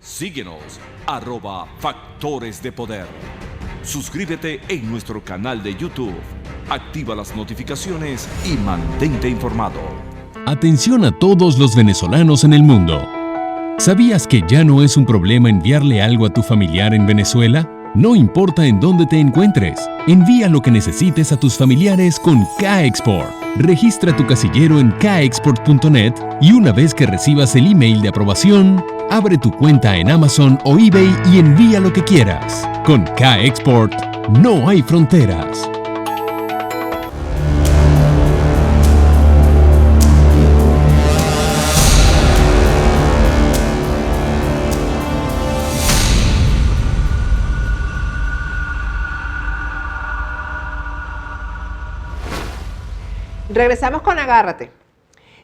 Síguenos, @Factores de Poder. Suscríbete en nuestro canal de YouTube. Activa las notificaciones y mantente informado. Atención a todos los venezolanos en el mundo. ¿Sabías que ya no es un problema enviarle algo a tu familiar en Venezuela? No importa en dónde te encuentres, envía lo que necesites a tus familiares con K-Export. Registra tu casillero en kexport.net y una vez que recibas el email de aprobación, abre tu cuenta en Amazon o eBay y envía lo que quieras. Con K-Export no hay fronteras. Regresamos con Agárrate.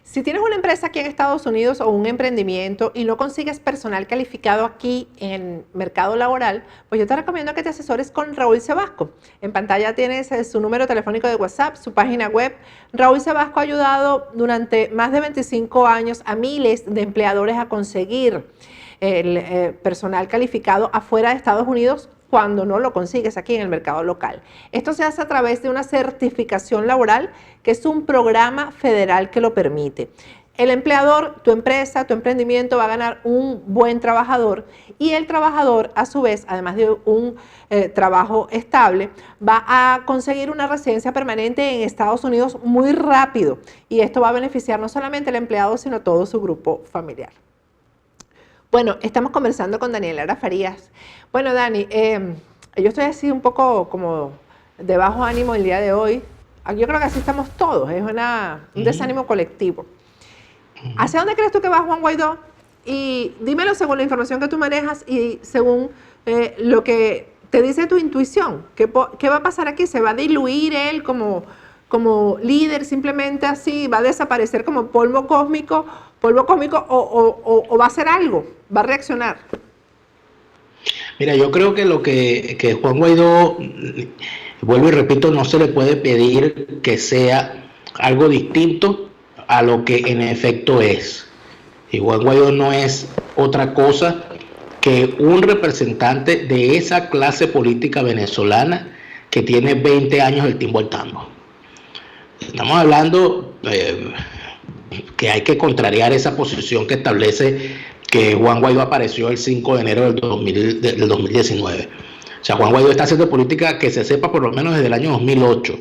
Si tienes una empresa aquí en Estados Unidos o un emprendimiento y no consigues personal calificado aquí en el mercado laboral, pues yo te recomiendo que te asesores con Raúl Sebasco. En pantalla tienes su número telefónico de WhatsApp, su página web. Raúl Sebasco ha ayudado durante más de 25 años a miles de empleadores a conseguir el personal calificado afuera de Estados Unidos cuando no lo consigues aquí en el mercado local. Esto se hace a través de una certificación laboral, que es un programa federal que lo permite. El empleador, tu empresa, tu emprendimiento va a ganar un buen trabajador y el trabajador, a su vez, además de un trabajo estable, va a conseguir una residencia permanente en Estados Unidos muy rápido y esto va a beneficiar no solamente al empleado, sino todo su grupo familiar. Bueno, estamos conversando con Daniel Lara Farías. Bueno, Dani, yo estoy así un poco como de bajo ánimo el día de hoy. Yo creo que así estamos todos, es un desánimo colectivo. ¿Hacia dónde crees tú que va Juan Guaidó? Y dímelo según la información que tú manejas y según lo que te dice tu intuición. ¿Qué va a pasar aquí? ¿Se va a diluir él como líder simplemente así? ¿Va a desaparecer como polvo cósmico o va a hacer algo? ¿Va a reaccionar? Mira, yo creo que Juan Guaidó, vuelvo y repito, no se le puede pedir que sea algo distinto a lo que en efecto es. Y Juan Guaidó no es otra cosa que un representante de esa clase política venezolana que tiene 20 años del timbo al tango. Estamos hablando que hay que contrariar esa posición que establece que Juan Guaidó apareció el 5 de enero del 2019. O sea, Juan Guaidó está haciendo política que se sepa por lo menos desde el año 2008.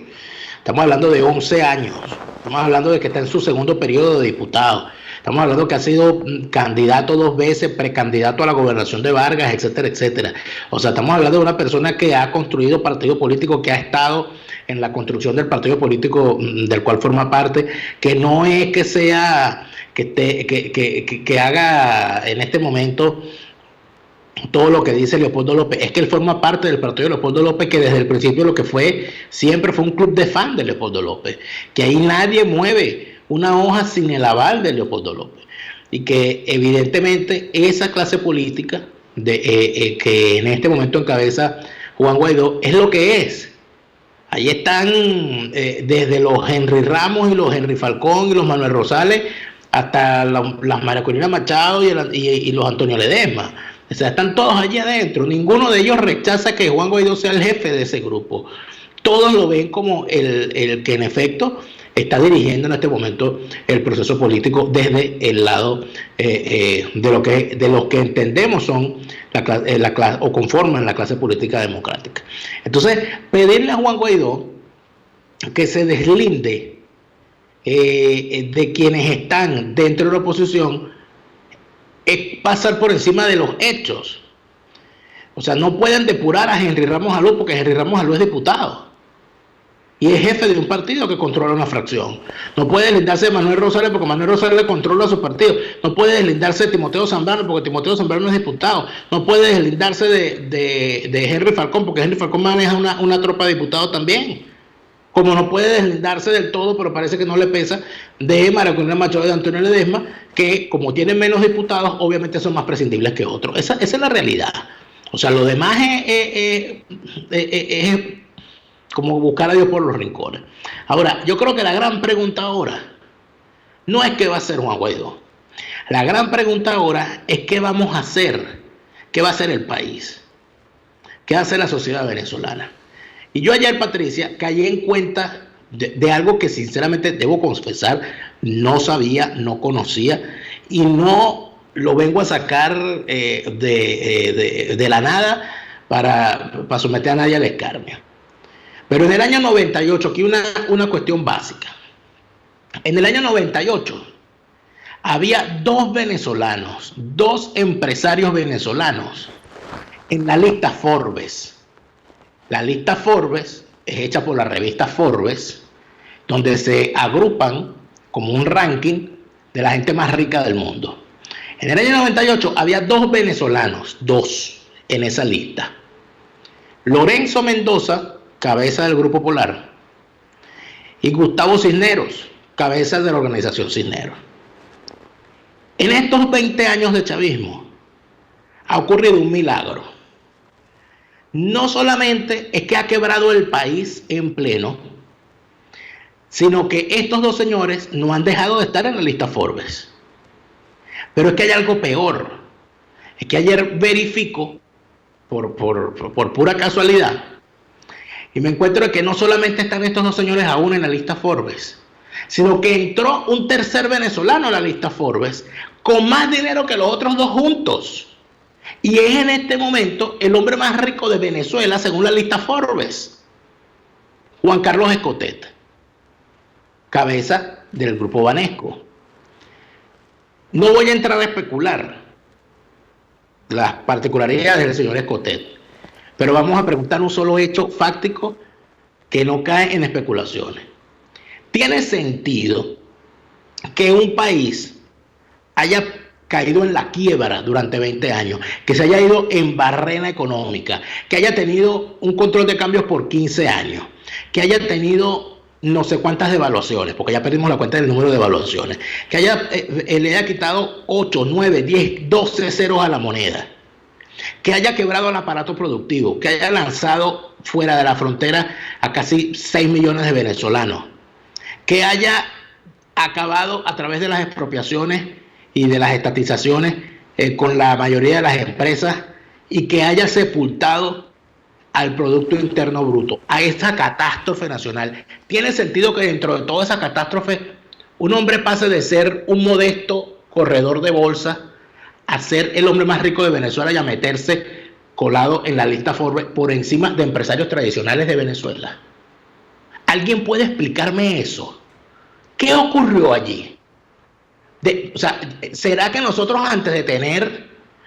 Estamos hablando de 11 años. Estamos hablando de que está en su segundo periodo de diputado. Estamos hablando que ha sido candidato 2 veces, precandidato a la gobernación de Vargas, etcétera, etcétera. O sea, estamos hablando de una persona que ha construido partido político, que ha estado en la construcción del partido político del cual forma parte, que no es que sea que haga en este momento todo lo que dice Leopoldo López. Es que él forma parte del partido de Leopoldo López, que desde el principio siempre fue un club de fan de Leopoldo López, que ahí nadie mueve una hoja sin el aval de Leopoldo López, y que evidentemente esa clase política que en este momento encabeza Juan Guaidó es lo que es. Ahí están desde los Henry Ramos y los Henry Falcón y los Manuel Rosales hasta las María Corina Machado y los Antonio Ledesma. O sea, están todos allí adentro. Ninguno de ellos rechaza que Juan Guaidó sea el jefe de ese grupo. Todos lo ven como el que en efecto está dirigiendo en este momento el proceso político desde el lado de los que entendemos son la clase o conforman la clase política democrática. Entonces, pedirle a Juan Guaidó que se deslinde de quienes están dentro de la oposición es pasar por encima de los hechos. O sea, no pueden depurar a Henry Ramos Alú, porque Henry Ramos Alú es diputado y es jefe de un partido que controla una fracción. No puede deslindarse de Manuel Rosales, porque Manuel Rosales le controla a su partido. No puede deslindarse de Timoteo Zambrano, porque Timoteo Zambrano es diputado. No puede deslindarse de Henry Falcón, porque Henry Falcón maneja una tropa de diputados también. Como no puede deslindarse del todo, pero parece que no le pesa, de María Corina Machado y de Antonio Ledesma, que como tienen menos diputados, obviamente son más prescindibles que otros. Esa es la realidad. O sea, lo demás es como buscar a Dios por los rincones. Ahora, yo creo que la gran pregunta ahora no es qué va a hacer Juan Guaidó. La gran pregunta ahora es qué vamos a hacer ¿qué va a hacer el país? ¿Qué va a hacer la sociedad venezolana? Y yo ayer, Patricia, caí en cuenta de algo que sinceramente debo confesar, no sabía, no conocía, y no lo vengo a sacar de la nada para someter a nadie al escarnio. Pero en el año 98, aquí una cuestión básica. En el año 98 había 2 venezolanos, 2 empresarios venezolanos en la lista Forbes. La lista Forbes es hecha por la revista Forbes, donde se agrupan como un ranking de la gente más rica del mundo. En el año 98 había 2 venezolanos, 2 en esa lista. Lorenzo Mendoza, cabeza del Grupo Polar, y Gustavo Cisneros, cabeza de la organización Cisneros. En estos 20 años de chavismo ha ocurrido un milagro. No solamente es que ha quebrado el país en pleno, sino que estos 2 señores no han dejado de estar en la lista Forbes. Pero es que hay algo peor. Es que ayer verifico, por pura casualidad, y me encuentro que no solamente están estos 2 señores aún en la lista Forbes, sino que entró un tercer venezolano a la lista Forbes con más dinero que los otros 2 juntos. Y es en este momento el hombre más rico de Venezuela según la lista Forbes, Juan Carlos Escotet, cabeza del Grupo Banesco. No voy a entrar a especular las particularidades del señor Escotet, pero vamos a preguntar un solo hecho fáctico que no cae en especulaciones. ¿Tiene sentido que un país haya caído en la quiebra durante 20 años, que se haya ido en barrena económica, que haya tenido un control de cambios por 15 años, que haya tenido no sé cuántas devaluaciones, porque ya perdimos la cuenta del número de devaluaciones, que le haya quitado 8, 9, 10, 12 ceros a la moneda, que haya quebrado el aparato productivo, que haya lanzado fuera de la frontera a casi 6 millones de venezolanos, que haya acabado a través de las expropiaciones y de las estatizaciones con la mayoría de las empresas, y que haya sepultado al Producto Interno Bruto, a esa catástrofe nacional. ¿Tiene sentido que dentro de toda esa catástrofe un hombre pase de ser un modesto corredor de bolsa a ser el hombre más rico de Venezuela y a meterse colado en la lista Forbes por encima de empresarios tradicionales de Venezuela? ¿Alguien puede explicarme eso? ¿Qué ocurrió allí? ¿Será que nosotros, antes de tener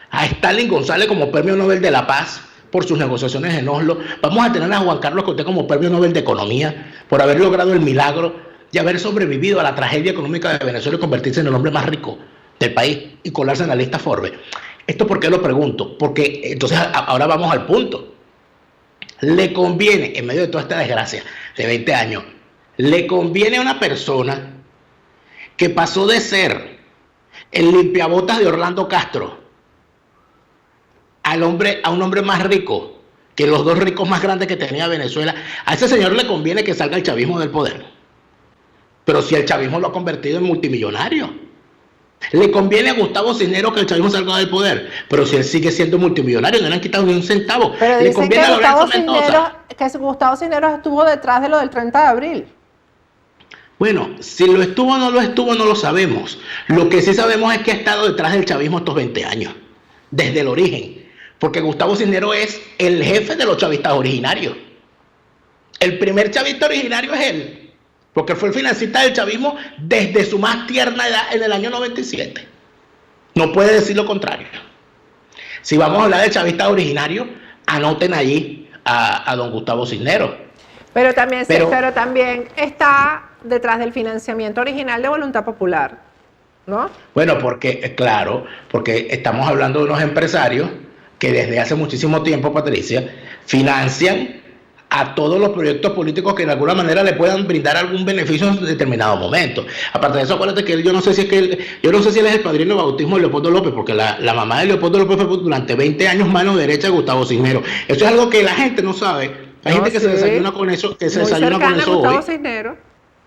a Stalin González como Premio Nobel de la Paz por sus negociaciones en Oslo, vamos a tener a Juan Carlos Escotet como Premio Nobel de Economía por haber logrado el milagro de haber sobrevivido a la tragedia económica de Venezuela y convertirse en el hombre más rico del país y colarse en la lista Forbes? ¿Esto por qué lo pregunto? Porque entonces ahora vamos al punto. Le conviene, en medio de toda esta desgracia de 20 años, le conviene a una persona que pasó de ser el limpiabotas de Orlando Castro a un hombre más rico que los 2 ricos más grandes que tenía Venezuela? A ese señor le conviene que salga el chavismo del poder. Pero si el chavismo lo ha convertido en multimillonario. Le conviene a Gustavo Cisneros que el chavismo salga del poder. Pero si él sigue siendo multimillonario, no le han quitado ni un centavo. Pero le conviene a Lorenzo Mendoza. Que Gustavo Cisneros estuvo detrás de lo del 30 de abril. Bueno, si lo estuvo o no lo sabemos. Lo que sí sabemos es que ha estado detrás del chavismo estos 20 años, desde el origen. Porque Gustavo Cisneros es el jefe de los chavistas originarios. El primer chavista originario es él, porque fue el financista del chavismo desde su más tierna edad en el año 97. No puede decir lo contrario. Si vamos a hablar de chavistas originarios, anoten allí a don Gustavo Cisneros. Pero también está detrás del financiamiento original de Voluntad Popular, ¿no? Bueno, porque estamos hablando de unos empresarios que desde hace muchísimo tiempo, Patricia, financian a todos los proyectos políticos que de alguna manera le puedan brindar algún beneficio en determinado momento. Aparte de eso, acuérdate que yo no sé si él es el padrino de bautismo de Leopoldo López, porque la mamá de Leopoldo López fue durante 20 años mano derecha de Gustavo Cisneros. Eso es algo que la gente no sabe. Hay gente que se desayuna con eso, Gustavo Cisneros.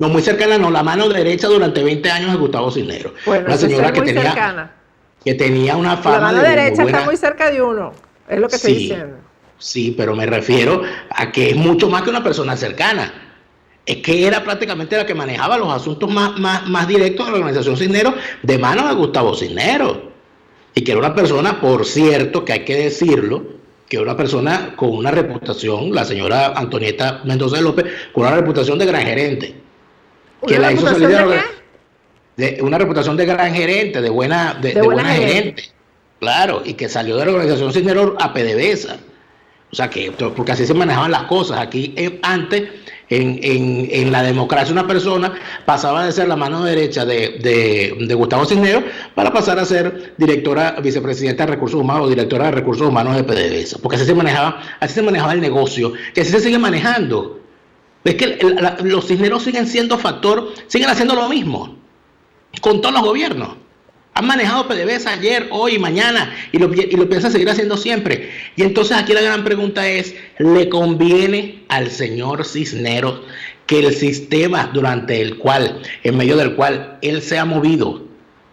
No, muy cercana, no, la mano derecha durante 20 años de Gustavo Cisneros. Bueno, una señora que muy tenía cercana. que tenía una La fama mano de derecha buena. está muy cerca de uno, es lo que estoy diciendo. Sí, pero me refiero a que es mucho más que una persona cercana. Es que era prácticamente la que manejaba los asuntos más directos de la organización Cisneros, de manos de Gustavo Cisneros. Y que era una persona, por cierto, que hay que decirlo, que era una persona con una reputación, la señora Antonieta Mendoza de López, con una reputación de gran gerente. Que la hizo salir de una reputación de gran gerente, de buena gerente. Claro, y que salió de la organización Cisneros a PDVSA. O sea, que porque así se manejaban las cosas. Aquí antes, en la democracia, una persona pasaba de ser la mano derecha de Gustavo Cisneros para pasar a ser directora, vicepresidenta de Recursos Humanos o directora de Recursos Humanos de PDVSA. Porque así se manejaba el negocio, que así se sigue manejando. Es que los Cisneros siguen siendo siguen haciendo lo mismo con todos los gobiernos. Han manejado PDVSA ayer, hoy, mañana y lo piensan seguir haciendo siempre. Y entonces aquí la gran pregunta es, ¿le conviene al señor Cisneros que el sistema en medio del cual él se ha movido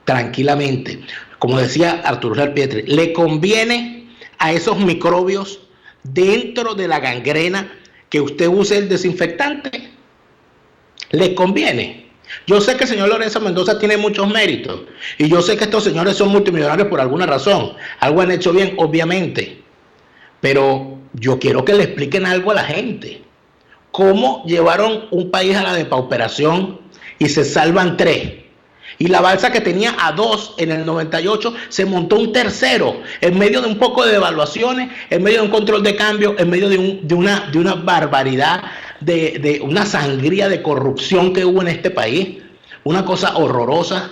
tranquilamente, como decía Arturo Salpietri, le conviene a esos microbios dentro de la gangrena que usted use el desinfectante? ¿Le conviene? Yo sé que el señor Lorenzo Mendoza tiene muchos méritos y yo sé que estos señores son multimillonarios por alguna razón. Algo han hecho bien, obviamente. Pero yo quiero que le expliquen algo a la gente. ¿Cómo llevaron un país a la depauperación y se salvan 3? Y la balsa que tenía a 2 en el 98 se montó un tercero en medio de un poco de devaluaciones, en medio de un control de cambio, en medio de una barbaridad, de una sangría de corrupción que hubo en este país. Una cosa horrorosa.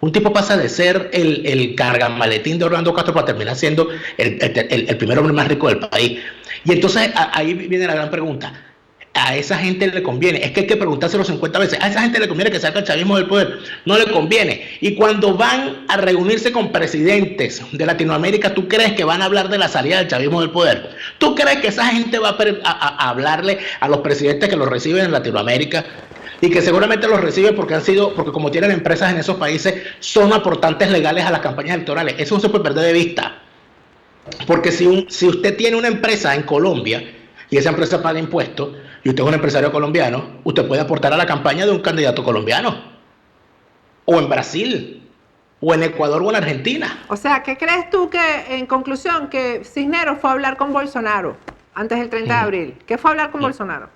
Un tipo pasa de ser el cargamaletín de Orlando Castro para terminar siendo el primer hombre más rico del país. Y entonces ahí viene la gran pregunta. A esa gente le conviene, es que hay que preguntárselo 50 veces, a esa gente le conviene que salga el chavismo del poder, no le conviene. Y cuando van a reunirse con presidentes de Latinoamérica, ¿tú crees que van a hablar de la salida del chavismo del poder? ¿Tú crees que esa gente va a hablarle a los presidentes que los reciben en Latinoamérica? Y que seguramente los reciben porque como tienen empresas en esos países, son aportantes legales a las campañas electorales. Eso no se puede perder de vista. Porque si usted tiene una empresa en Colombia y esa empresa paga impuestos, y usted es un empresario colombiano, usted puede aportar a la campaña de un candidato colombiano, o en Brasil, o en Ecuador, o en Argentina. O sea, ¿qué crees tú que, en conclusión, que Cisneros fue a hablar con Bolsonaro antes del 30 de abril? ¿Qué fue a hablar con Bolsonaro?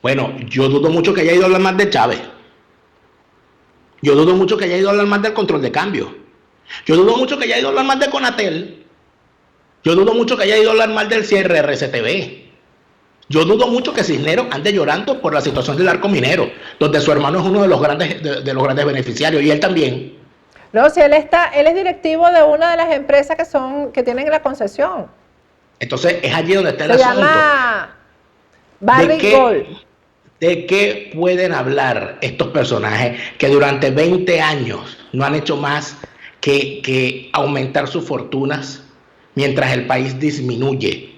Bueno, yo dudo mucho que haya ido a hablar más de Chávez. Yo dudo mucho que haya ido a hablar más del control de cambio. Yo dudo mucho que haya ido a hablar más de Conatel. Yo dudo mucho que haya ido a hablar más del cierre RCTV. Yo dudo mucho que Cisneros ande llorando por la situación del arco minero, donde su hermano es uno de los grandes beneficiarios, y él también. No, si él es directivo de una de las empresas que tienen la concesión. Entonces es allí donde está el asunto. Se llama Barrick Gold. ¿De qué pueden hablar estos personajes que durante 20 años no han hecho más que aumentar sus fortunas mientras el país disminuye?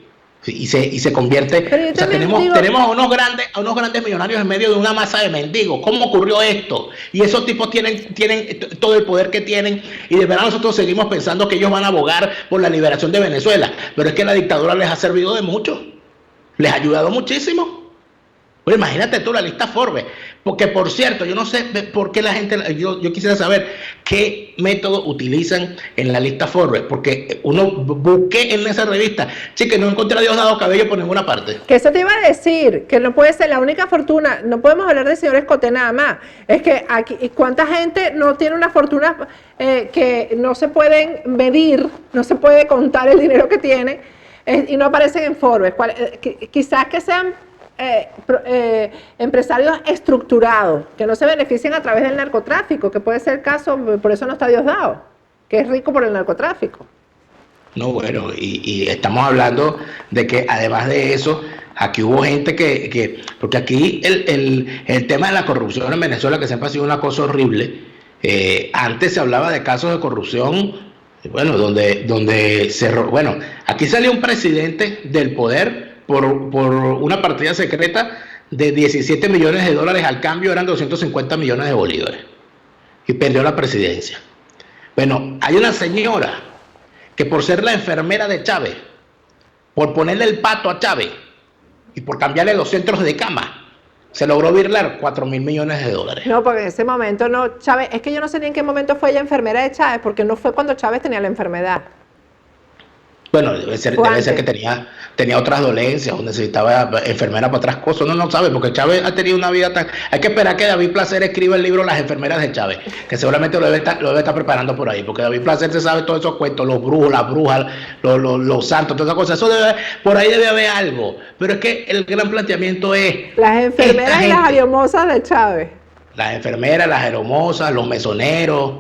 Y se convierte, o sea, tenemos a unos grandes millonarios en medio de una masa de mendigos. ¿Cómo ocurrió esto? Y esos tipos tienen todo el poder que tienen, y de verdad nosotros seguimos pensando que ellos van a abogar por la liberación de Venezuela, pero es que la dictadura les ha servido de mucho, les ha ayudado muchísimo. Pues imagínate tú la lista Forbes, porque por cierto, yo no sé por qué la gente, yo quisiera saber qué método utilizan en la lista Forbes, porque uno busqué en esa revista, que no encontré a Diosdado Cabello por ninguna parte. Que eso te iba a decir, que no puede ser la única fortuna, no podemos hablar del señor Escoté nada más, es que aquí, ¿cuánta gente no tiene una fortuna que no se pueden medir, no se puede contar el dinero que tiene y no aparecen en Forbes? Quizás que sean empresarios estructurados que no se beneficien a través del narcotráfico, que puede ser el caso, por eso no está Diosdado, que es rico por el narcotráfico. No, bueno, y estamos hablando de que además de eso, aquí hubo gente porque aquí el tema de la corrupción en Venezuela, que siempre ha sido una cosa horrible, antes se hablaba de casos de corrupción, bueno, bueno, aquí salió un presidente del poder por una partida secreta de 17 millones de dólares, al cambio eran 250 millones de bolívares, y perdió la presidencia. Bueno, hay una señora que por ser la enfermera de Chávez, por ponerle el pato a Chávez y por cambiarle los centros de cama, se logró birlar 4.000 millones de dólares. No, porque en ese momento no, Chávez, es que yo no sé ni en qué momento fue ella enfermera de Chávez, porque no fue cuando Chávez tenía la enfermedad. Bueno, debe ser que tenía otras dolencias o necesitaba enfermera para otras cosas. Uno no sabe, porque Chávez ha tenido una vida tan... Hay que esperar que David Placer escriba el libro Las enfermeras de Chávez, que seguramente lo debe estar preparando por ahí, porque David Placer se sabe todos esos cuentos, los brujos, las brujas, los santos, todas esas cosas. Por ahí debe haber algo. Pero es que el gran planteamiento es... Las enfermeras y las aeromosas de Chávez. Las enfermeras, las aeromosas, los mesoneros,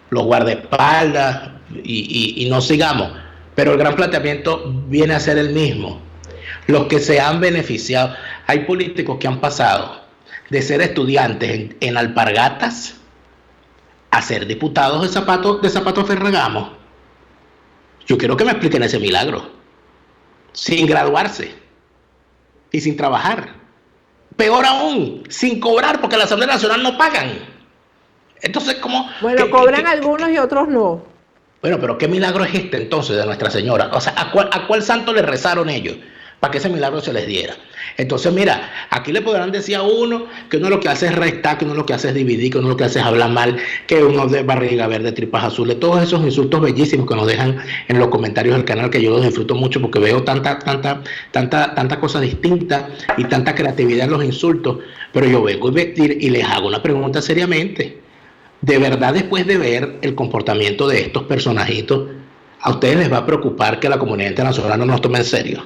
los guardaespaldas, y no sigamos. Pero el gran planteamiento viene a ser el mismo. Los que se han beneficiado, hay políticos que han pasado de ser estudiantes en alpargatas a ser diputados de zapatos Ferragamo. Yo quiero que me expliquen ese milagro. Sin graduarse y sin trabajar. Peor aún, sin cobrar, porque la Asamblea Nacional no pagan. Entonces, ¿cómo? Bueno, cobran algunos y otros no. Bueno, pero ¿qué milagro es este entonces de Nuestra Señora? O sea, ¿a cuál santo le rezaron ellos para que ese milagro se les diera? Entonces, mira, aquí le podrán decir a uno que uno lo que hace es restar, que uno lo que hace es dividir, que uno lo que hace es hablar mal, que uno de barriga verde, tripas azules, todos esos insultos bellísimos que nos dejan en los comentarios del canal, que yo los disfruto mucho porque veo tanta cosa distinta y tanta creatividad en los insultos. Pero yo vengo y les hago una pregunta seriamente. ¿De verdad, después de ver el comportamiento de estos personajitos, a ustedes les va a preocupar que la comunidad internacional no nos tome en serio?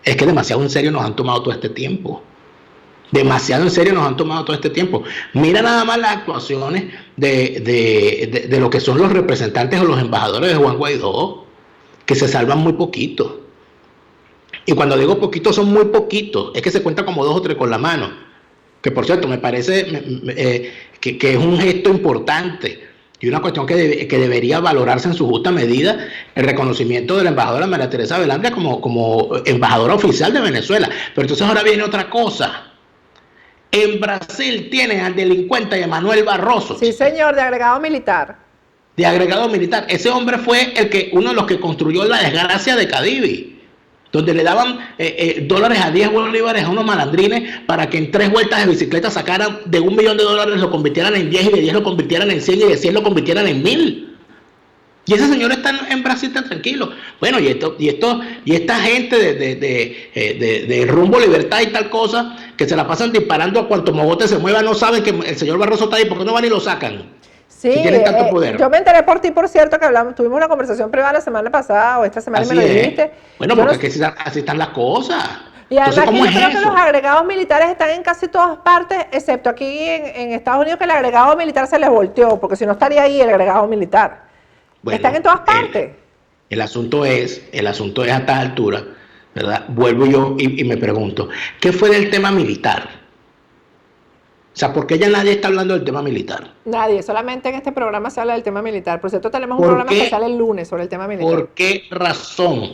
Es que demasiado en serio nos han tomado todo este tiempo. Demasiado en serio nos han tomado todo este tiempo. Mira nada más las actuaciones de lo que son los representantes o los embajadores de Juan Guaidó, que se salvan muy poquito. Y cuando digo poquito, son muy poquitos. Es que se cuenta como 2 o 3 con la mano. Que por cierto, me parece que es un gesto importante y una cuestión que debería valorarse en su justa medida, el reconocimiento de la embajadora María Teresa Velandia como embajadora oficial de Venezuela. Pero entonces ahora viene otra cosa. En Brasil tienen al delincuente Emanuel Barroso. Sí, señor, de agregado militar. De agregado militar. Ese hombre fue uno de los que construyó la desgracia de Cadivi, donde le daban dólares a 10 bolívares a unos malandrines para que en 3 vueltas de bicicleta sacaran de $1 millón, lo convirtieran en 10 y de 10 lo convirtieran en 100 y de 100 lo convirtieran en 1.000. Y ese señor está en Brasil tan tranquilo. Bueno, y esta gente de Rumbo Libertad y tal cosa, que se la pasan disparando a cuanto mogote se mueva, no saben que el señor Barroso está ahí, ¿por qué no van y lo sacan? Sí, si tienen tanto poder. Yo me enteré por ti, por cierto, que tuvimos una conversación privada la semana pasada o esta semana y me lo dijiste. Bueno, porque así están las cosas. Y además que yo creo que los agregados militares están en casi todas partes, excepto aquí en Estados Unidos, que el agregado militar se les volteó, porque si no estaría ahí el agregado militar. Bueno, están en todas partes. El asunto es a estas alturas, ¿verdad? Vuelvo yo y me pregunto, ¿qué fue del tema militar? O sea, ¿por qué ya nadie está hablando del tema militar? Nadie, solamente en este programa se habla del tema militar. Por cierto, tenemos un programa especial el lunes sobre el tema militar. ¿Por qué razón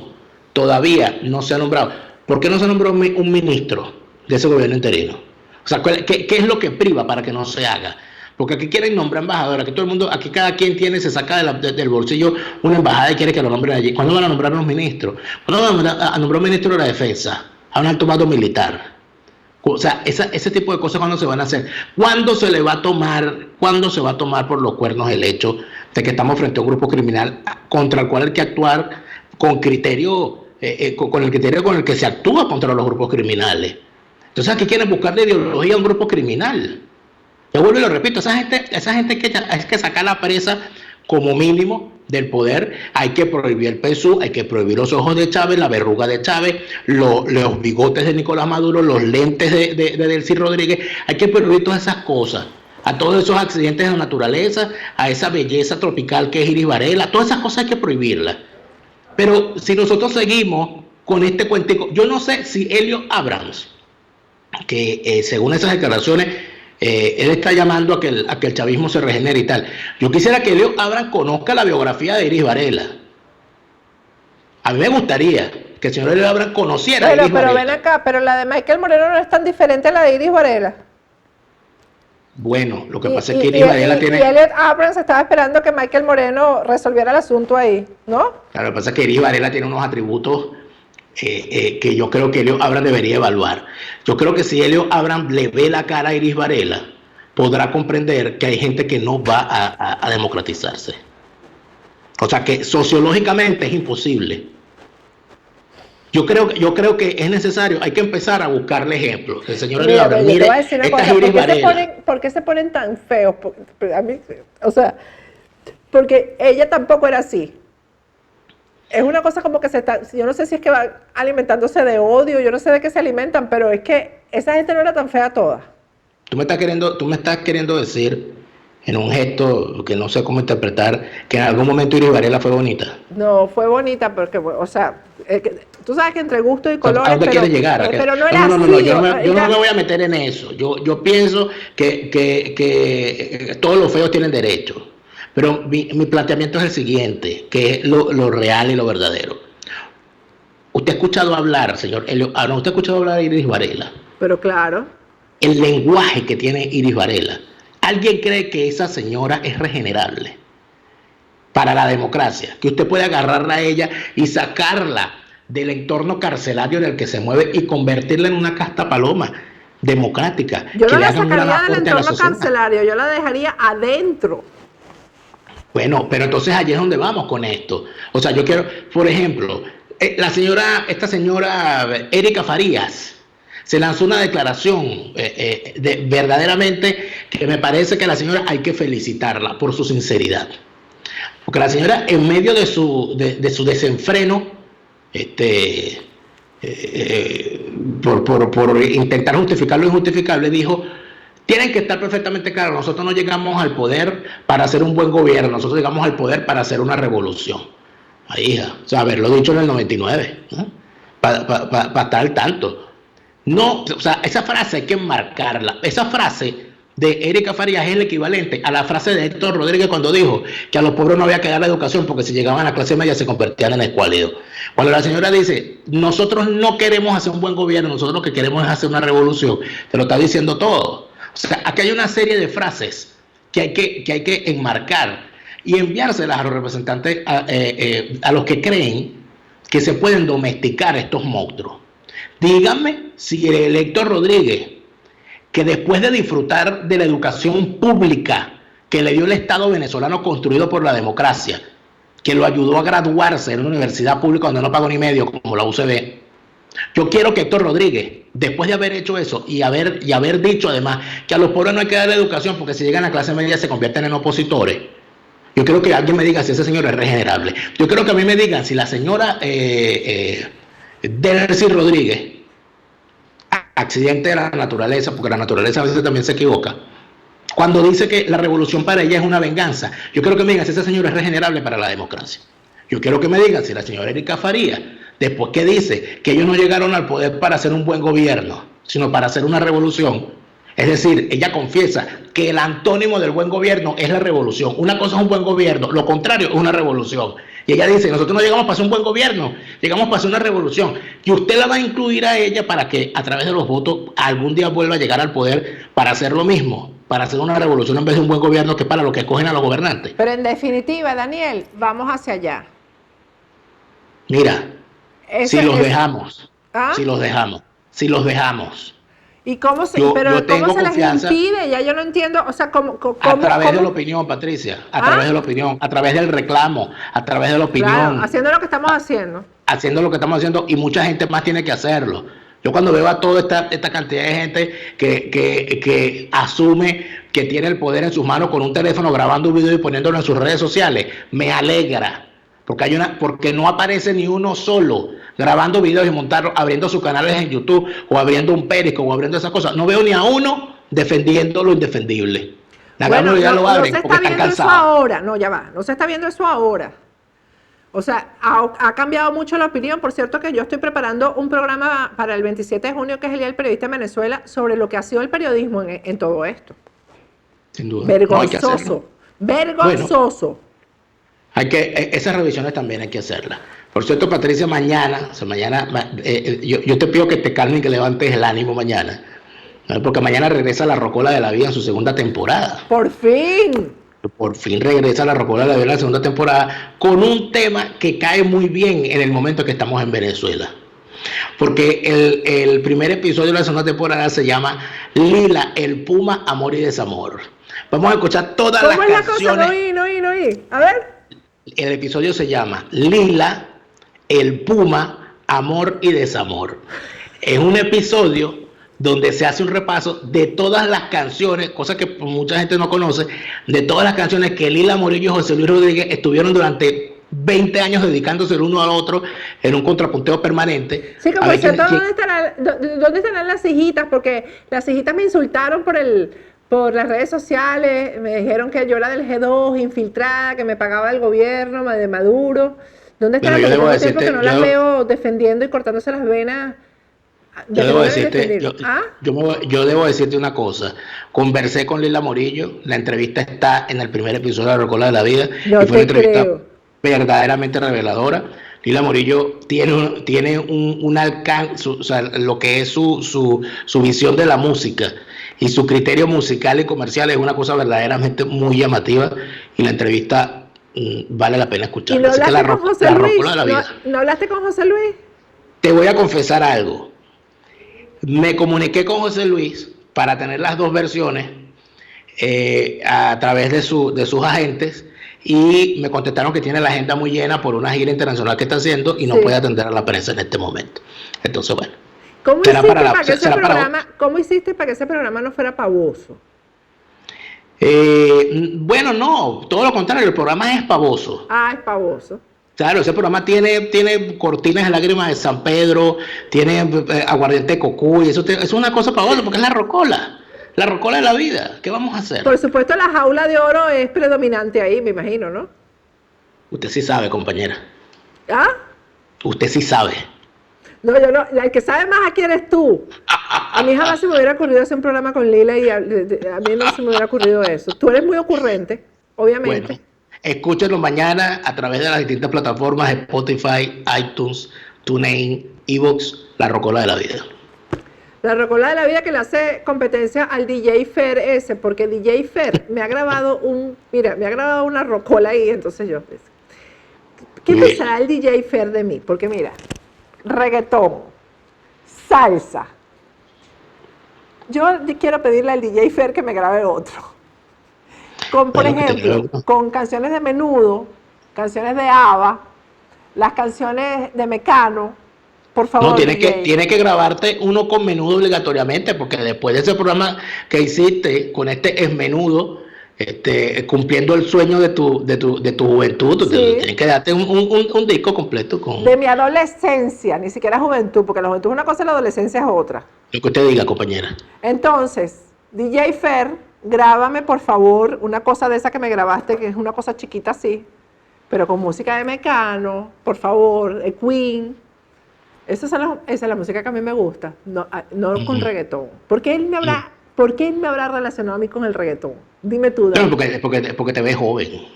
todavía no se ha nombrado? ¿Por qué no se nombró un ministro de ese gobierno interino? O sea, ¿qué es lo que priva para que no se haga? Porque aquí quieren nombrar embajadora, aquí todo el mundo, aquí cada quien se saca del bolsillo una embajada y quiere que lo nombren allí. ¿Cuándo van a nombrar a los ministros? ¿Cuándo van a nombrar un ministro de la defensa? A un alto mando militar. O sea, ese tipo de cosas, ¿cuándo se van a hacer? ¿Cuándo se va a tomar por los cuernos el hecho de que estamos frente a un grupo criminal contra el cual hay que actuar con criterio, con el criterio con el que se actúa contra los grupos criminales? Entonces aquí quieren buscarle ideología a un grupo criminal. Yo vuelvo y lo repito, esa gente hay que sacar la presa como mínimo del poder. Hay que prohibir el PSUV, hay que prohibir los ojos de Chávez, la verruga de Chávez, los bigotes de Nicolás Maduro, los lentes de Delcy Rodríguez. Hay que prohibir todas esas cosas, a todos esos accidentes de la naturaleza, a esa belleza tropical que es Iris Varela, todas esas cosas hay que prohibirlas. Pero si nosotros seguimos con este cuentico, yo no sé si Helio Abrams, que según esas declaraciones, él está llamando a que el chavismo se regenere y tal. Yo quisiera que Helio Abrams conozca la biografía de Iris Varela. A mí me gustaría que el señor Helio Abrams conociera a Iris Varela. Pero ven acá, pero la de Michael Moreno no es tan diferente a la de Iris Varela. Bueno, lo que pasa es que Iris Varela tiene... Y Elliot Abrams estaba esperando que Michael Moreno resolviera el asunto ahí, ¿no? Claro, lo que pasa es que Iris Varela tiene unos atributos que yo creo que Elliot Abrams debería evaluar. Yo creo que si Elliot Abrams le ve la cara a Iris Varela, podrá comprender que hay gente que no va a democratizarse. O sea que sociológicamente es imposible. Yo creo que es necesario, hay que empezar a buscarle ejemplos. El señor Elliot Abrams, mire, esta es Iris Varela. ¿Por qué se ponen tan feos? A mí, o sea, porque ella tampoco era así. Es una cosa como que yo no sé si es que va alimentándose de odio, yo no sé de qué se alimentan, pero es que esa gente no era tan fea toda. Tú me estás queriendo decir, en un gesto que no sé cómo interpretar, que en algún momento Iris Varela fue bonita. No, fue bonita porque, o sea, tú sabes que entre gusto y colores... ¿A dónde quieres llegar? Pero no era así. No, yo no me voy a meter en eso. Yo pienso que todos los feos tienen derecho. Pero mi planteamiento es el siguiente, que es lo real y lo verdadero. ¿Usted ha escuchado hablar, señor Elliot Abrams, usted ha escuchado hablar de Iris Varela? Pero claro. El lenguaje que tiene Iris Varela. ¿Alguien cree que esa señora es regenerable para la democracia? Que usted puede agarrarla a ella y sacarla del entorno carcelario en el que se mueve y convertirla en una casta paloma democrática. Yo no la sacaría del entorno carcelario, yo la dejaría adentro. Bueno, pero entonces allí es donde vamos con esto. O sea, yo quiero, por ejemplo, esta señora Erika Farías se lanzó una declaración verdaderamente que me parece que a la señora hay que felicitarla por su sinceridad. Porque la señora, en medio de su desenfreno, por intentar justificar lo injustificable, dijo: tienen que estar perfectamente claros, nosotros no llegamos al poder para hacer un buen gobierno, nosotros llegamos al poder para hacer una revolución. Ahí, hija, o sea, haberlo dicho en el 99, ¿no? Para estar al tanto. No, o sea, esa frase hay que enmarcarla. Esa frase de Erika Farías es el equivalente a la frase de Héctor Rodríguez cuando dijo que a los pobres no había que dar la educación porque si llegaban a la clase media se convertían en escuálidos. Cuando la señora dice, nosotros no queremos hacer un buen gobierno, nosotros lo que queremos es hacer una revolución, te lo está diciendo todo. O sea, aquí hay una serie de frases que hay que enmarcar y enviárselas a los representantes, a los que creen que se pueden domesticar estos monstruos. Díganme si el Héctor Rodríguez, que después de disfrutar de la educación pública que le dio el Estado venezolano construido por la democracia, que lo ayudó a graduarse en una universidad pública donde no pagó ni medio, como la UCB, yo quiero que Héctor Rodríguez, después de haber hecho eso y haber dicho además que a los pobres no hay que darle educación porque si llegan a clase media se convierten en opositores, yo quiero que alguien me diga si ese señor es regenerable. Yo quiero que a mí me digan si la señora Delcy Rodríguez, accidente de la naturaleza, porque la naturaleza a veces también se equivoca, cuando dice que la revolución para ella es una venganza, yo quiero que me digan si ese señor es regenerable para la democracia. Yo quiero que me digan si la señora Erika Farías, después que dice que ellos no llegaron al poder para hacer un buen gobierno, sino para hacer una revolución, es decir, ella confiesa que el antónimo del buen gobierno es la revolución. Una cosa es un buen gobierno, lo contrario es una revolución. Y ella dice, nosotros no llegamos para hacer un buen gobierno, llegamos para hacer una revolución. Y usted la va a incluir a ella para que a través de los votos algún día vuelva a llegar al poder para hacer lo mismo, para hacer una revolución en vez de un buen gobierno, que es para lo que escogen a los gobernantes. Pero en definitiva, Daniel, vamos hacia allá. Mira, si los dejamos. ¿Y cómo se, pero cómo se les impide? Ya yo no entiendo, o sea, ¿cómo? A través de la opinión, Patricia, a través de la opinión, a través del reclamo, a través de la opinión. Claro, haciendo lo que estamos haciendo. Haciendo lo que estamos haciendo y mucha gente más tiene que hacerlo. Yo cuando veo a toda esta cantidad de gente que asume que tiene el poder en sus manos con un teléfono grabando un video y poniéndolo en sus redes sociales, me alegra. Porque no aparece ni uno solo grabando videos y montarlo, abriendo sus canales en YouTube o abriendo un Periscope o abriendo esas cosas. No veo ni a uno defendiendo lo indefendible. Bueno, ya lo abren porque están cansados. Eso ahora. No, ya va. No se está viendo eso ahora. O sea, ha cambiado mucho la opinión. Por cierto que yo estoy preparando un programa para el 27 de junio, que es el Día del Periodista en Venezuela, sobre lo que ha sido el periodismo en todo esto. Sin duda. Vergonzoso. Vergonzoso. Bueno, esas revisiones también hay que hacerlas. Por cierto, Patricia, mañana yo te pido que te calmen y que levantes el ánimo mañana. Porque mañana regresa La Rocola de la Vida en su segunda temporada. ¡Por fin! Por fin regresa La Rocola de la Vida en la segunda temporada con un tema que cae muy bien en el momento que estamos en Venezuela. Porque el primer episodio de la segunda temporada se llama Lila, el Puma, Amor y Desamor. Vamos a escuchar todas las canciones. ¿Cómo es la cosa? No oí. A ver. El episodio se llama Lila, el Puma, Amor y Desamor. Es un episodio donde se hace un repaso de todas las canciones, cosa que mucha gente no conoce, de todas las canciones que Lila Morillo y José Luis Rodríguez estuvieron durante 20 años dedicándose el uno al otro en un contrapunteo permanente. Sí, como cierto, ¿dónde estarán las hijitas? Porque las hijitas me insultaron por las redes sociales, me dijeron que yo era del G2, infiltrada, que me pagaba el gobierno de Maduro. ¿Dónde están? Bueno, Porque tiempo que no las veo defendiendo y cortándose las venas. Yo debo decirte una cosa. Conversé con Lila Morillo, la entrevista está en el primer episodio de La Rocola de la Vida, y fue una entrevista verdaderamente reveladora. Lila Morillo tiene un alcance, o sea, lo que es su visión de la música y su criterio musical y comercial es una cosa verdaderamente muy llamativa, y la entrevista vale la pena escucharla. ¿Y no hablaste con José Luis? ¿No hablaste con José Luis? Te voy a confesar algo. Me comuniqué con José Luis para tener las dos versiones a través de sus agentes, y me contestaron que tiene la agenda muy llena por una gira internacional que está haciendo y no puede atender a la prensa en este momento. Entonces, bueno. ¿Cómo hiciste para que ese programa no fuera pavoso? Bueno, no, todo lo contrario, el programa es pavoso. Ah, es pavoso. Claro, ese programa tiene cortinas de lágrimas de San Pedro, tiene aguardiente de Cocuy, eso es una cosa pavosa porque es la rocola de la vida. ¿Qué vamos a hacer? Por supuesto, la jaula de oro es predominante ahí, me imagino, ¿no? Usted sí sabe, compañera. ¿Ah? Usted sí sabe. No, yo no, el que sabe más aquí eres tú. A mí jamás se me hubiera ocurrido hacer un programa con Lila y a mí no se me hubiera ocurrido eso. Tú eres muy ocurrente, obviamente. Bueno, escúchenlo mañana a través de las distintas plataformas: Spotify, iTunes, TuneIn, Evox, La Rocola de la Vida. La Rocola de la Vida, que le hace competencia al DJ Fer ese, porque DJ Fer me ha grabado una rocola ahí, entonces yo, ¿qué pensará el DJ Fer de mí? Porque mira, reggaetón, salsa. Yo quiero pedirle al DJ Fer que me grabe otro. Por ejemplo, con canciones de Menudo, canciones de ABBA, las canciones de Mecano. Por favor, no, tiene que grabarte uno con Menudo obligatoriamente, porque después de ese programa que hiciste con Es Menudo, cumpliendo el sueño de tu juventud, sí, tienes que darte un disco completo con... De mi adolescencia, ni siquiera juventud, porque la juventud es una cosa y la adolescencia es otra. Lo que usted diga, compañera. Entonces, DJ Fer, grábame por favor una cosa de esa que me grabaste, que es una cosa chiquita así, pero con música de Mecano, por favor, de Queen. Esa es la música que a mí me gusta, no con reggaetón. ¿Por qué él me habrá relacionado a mí con el reggaetón? Dime tú, Dani. Porque te ves joven.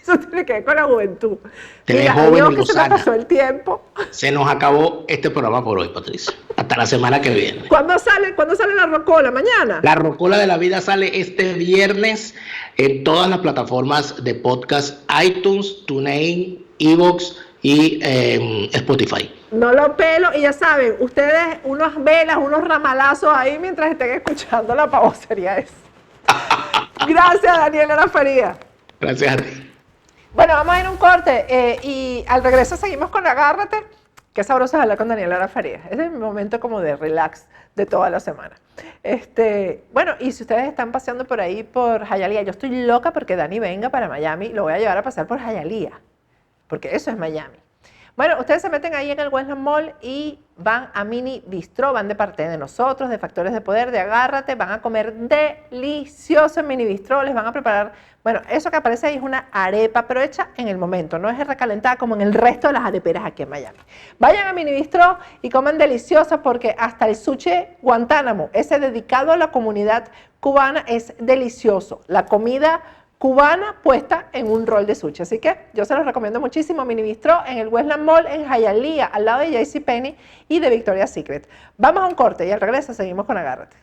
Eso tiene que ver con la juventud. Te ves joven y que se me pasó el tiempo. Se nos acabó este programa por hoy, Patricia. Hasta la semana que viene. ¿Cuándo sale la rocola? ¿Mañana? La Rocola de la Vida sale este viernes en todas las plataformas de podcast: iTunes, TuneIn, Evox y Spotify. No lo pelo, y ya saben, ustedes unas velas, unos ramalazos ahí mientras estén escuchando la pavosería esa. Gracias, Daniel Lara Farías. Gracias a ti. Bueno, vamos a ir a un corte y al regreso seguimos con Agárrate. Qué sabroso es hablar con Daniel Lara Farías. Es el momento como de relax de toda la semana. Bueno, y si ustedes están paseando por ahí por Hialeah, yo estoy loca porque Dani venga para Miami, lo voy a llevar a pasar por Hialeah, porque eso es Miami. Bueno, ustedes se meten ahí en el Westland Mall y van a Mini Bistro, van de parte de nosotros, de Factores de Poder, de Agárrate, van a comer delicioso en Mini Bistro, les van a preparar, bueno, eso que aparece ahí es una arepa, pero hecha en el momento, no es recalentada como en el resto de las areperas aquí en Miami. Vayan a Mini Bistro y coman delicioso, porque hasta el sushi Guantánamo, ese dedicado a la comunidad cubana, es delicioso. La comida cubana puesta en un rol de sushi. Así que yo se los recomiendo muchísimo. Mini Bistro en el Westland Mall en Hialeah, al lado de JCPenney y de Victoria's Secret. Vamos a un corte y al regreso seguimos con Agárrate.